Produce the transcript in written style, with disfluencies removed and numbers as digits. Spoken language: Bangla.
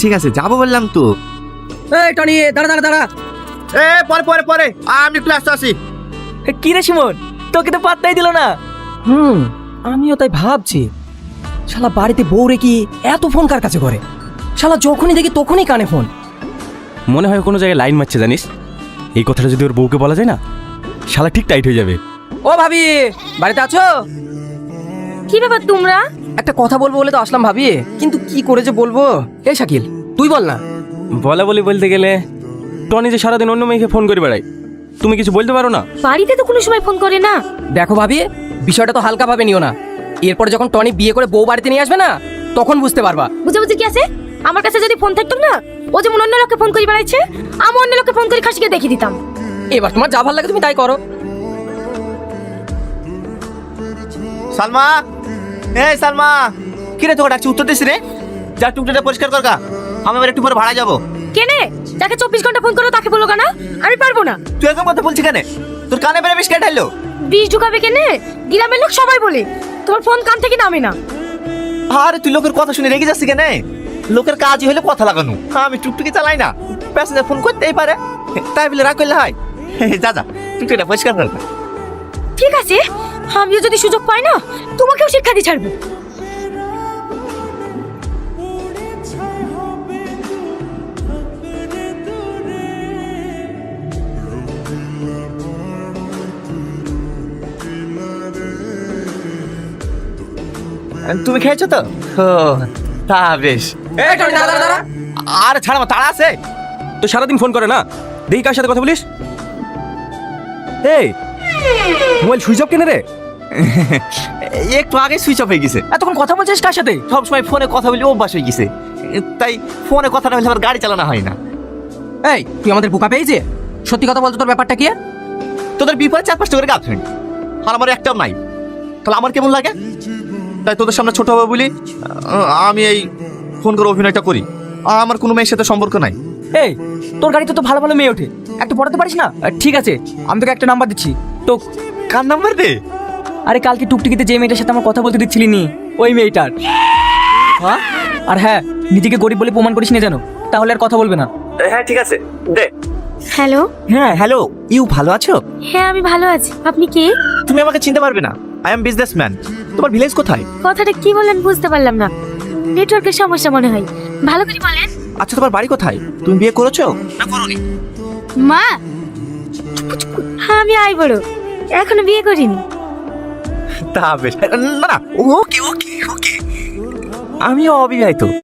ঠিক আছে যাবো বললাম তো। এই টনি দাঁড়া দাঁড়া দাঁড়া। পরে আমি একটু আসতে আসি। কি রে সুমন, তোকে তো পাত্তাই দিল না। আমিও তাই ভাবছি, শালা বাড়িতে বউ রেখে এত ফোন কার কাছে করে? শালা যখনই দেখি তখনই কানে ফোন। মনে হয় কোনো জায়গায় লাইন মারছে জানিস। এই কথাটা যদি ওর বউকে বলা যায় না, শালা ঠিক টাইট হয়ে যাবে। ও ভাবি, বাড়িতে আছো? কি ব্যাপার তোমরা? একটা কথা বলবো বলে তো আসলাম ভাবি, কিন্তু কি করে যে বলবো। এই শাকিল তুই বল না। বলা বলি বলতে গেলে টনি যে সারাদিন অন্য মেয়েকে ফোন করে বেড়ায়, তুমি কিছু বলতে পারো না? বাড়িতে তো কোনো সময় ফোন করে না। দেখো ভাবি, বিষয়টা তো হালকা ভাবে নিও না। এরপর যখন টনি বিয়ে করে বউ বাড়িতে নিয়ে আসবে না, তখন বুঝতে পারবা। বুঝাবুঝি কি আছে? আমার কাছে যদি ফোন থাকতো না, ও যেমন অন্য লোককে ফোন করে বেড়াইছে, আমি অন্য লোককে ফোন করে খাসিকে দেখিয়ে দিতাম। এবার তোমার যা ভালো লাগে তুমি তাই করো। সালমা, এই সালমা, কি রে তোকে ডাকছি উত্তর দিস রে? যা টুকটাটা পরিষ্কার কর গা, আমি আবার একটু পরে ভাড়া যাবো। কেনে যাকে 24 ঘন্টা ফোন করো তাকে বলো কেন? আমি পারবো না। তুই এরকম কথা বলছিস কেন? তোর কানে বেড়ে বিস্কেট ঢাইলো? বিষ ঢুকাবে কেনে? গ্রামের লোক সবাই বলে তোমার ফোন কান থেকে নামে না। আরে তুই লোকের কথা শুনে রেগে যাচ্ছি কেন? লোকের কাজই হলে কথা লাগানো। আমি টুকটুকি চালাই না, প্যাসেঞ্জার ফোন করতেই পারে, তাই বলে রাগ করলে হয়? যা যা টুকটুকিটা পরিষ্কার কর। ঠিক আছে, আমিও যদি সুযোগ পাই না, তোমাকেও শিক্ষা দিয়ে ছাড়বো। তুমি খেয়েছো তো? ও তা বেশ। এই টনি দাঁড়া দাঁড়া। আরে ছাড়, আমার তাড়া আছে। তো সারাদিন ফোন করে না, দেখি কার সাথে কথা বলিস। এই মোবাইল সুইচ অফ কেন রে? একটু আগে সুইচ অফ হয়ে গেছে। এতক্ষণ কথা বলছিস কার সাথে? সবসময় ফোনে কথা বলি অভ্যাস হয়ে গেছে, তাই ফোনে কথা না হলে আমার গাড়ি চালানো হয় না। এই তুই আমাদের বোকা পেয়েছে? সত্যি কথা বলতো, তোর ব্যাপারটা কি? তোদের বিপরীত 4-5টা করে গার্লফ্রেন্ড, আর আমার একটাও নাই। তাহলে আমার কেমন লাগে? তাই তোদের সামনে ছোট হবে বলি আমি এই ফোন করে অভিনয়টা করি। আমার কোনো মেয়ের সাথে সম্পর্ক নাই। এই তোর গাড়িতে তো ভালো ভালো মেয়ে ওঠে, একটু পড়াতে পারিস না? ঠিক আছে, আমি তোকে একটা নাম্বার দিচ্ছি। তো কার নাম্বার দে? আরে কালকে টুকটুকিতে যে মেয়েটার সাথে আমার কথা বলতে দিচ্ছিলি নি, ওই মেয়েটার। হ্যাঁ, আর হ্যাঁ, নিজেকে গরিব বলে প্রমাণ করিস না জানো, তাহলে আর কথা বলবে না। হ্যাঁ ঠিক আছে দে। হ্যালো। হ্যাঁ হ্যালো, ইউ ভালো আছো? হ্যাঁ আমি ভালো আছি, আপনি কে? তুমি আমাকে চিনতে পারবে না, আই এম বিজনেসম্যান। তোমার ভিলেজ কোথায়? কথাটা কি বললেন বুঝতে পারলাম না, নেটওয়ার্কের সমস্যা মনে হয়। ভালো করে বলেন। আচ্ছা তোমার বাড়ি কোথায়? তুমি বিয়ে করেছো না করোনি? মা, হ্যাঁ আমি আই বড়, এখনো বিয়ে করিনি। তা বেশ। না না, ওকে ওকে ওকে, আমি অবিবাহিত।